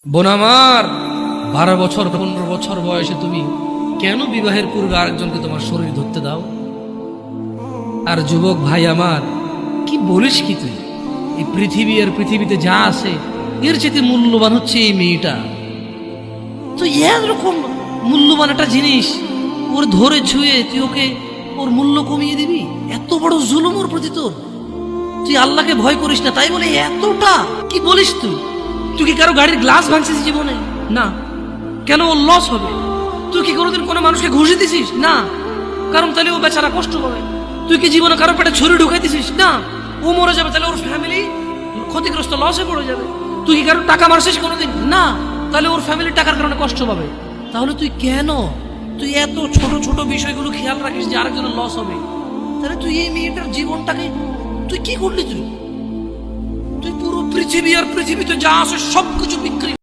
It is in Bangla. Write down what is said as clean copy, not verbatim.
বোন আমার, 12 বছর 15 বছর বয়সে তুমি কেন বিবাহের পূর্বে আরেকজনকে তোমার শরীর ধরতে দাও? আর যুবক ভাই আমার, কি বলিস কি তুই? এই পৃথিবী আর পৃথিবীতে যা আছে এর চেয়ে মূল্যবান হচ্ছে এই মেয়েটা। তো এরকম মূল্যবান একটা জিনিস ওর ধরে ছুঁয়ে তুই ওকে ওর মূল্য কমিয়ে দিবি? এত বড় জুলুম ওর প্রতি তোর! তুই আল্লাহকে ভয় করিস না তাই বলে এতটা? কি বলিস তুই? তুই কি কারো গাড়ির গ্লাস ভাঙছিস জীবনে? না। কেন ওর লস হবে? তুই কি কোনোদিন কোনো মানুষকে ঘুষি দিছিস? না। কারণ তাহলে ও বেচারা কষ্ট পাবে। তুই কি জীবনে কারো পেটে ছুরি ঢুকাই দিছিস? না। ও মরে যাবে, তাহলে ওর ফ্যামিলি ক্ষতিগ্রস্ত, লসে পড়ে যাবে। তুই কি কারো টাকা মারছিস কোনোদিন? না। তাহলে ওর ফ্যামিলি টাকার কারণে কষ্ট পাবে। তাহলে তুই কেন তুই এত ছোট ছোট বিষয়গুলো খেয়াল রাখিস যে আরেকজনের লস হবে? তাহলে তুই এই মেয়েটার জীবনটাকে তুই কি করলি? তুই পুরো পৃথিবী আর পৃথিবীতে যা আছে সবকিছু বিক্রি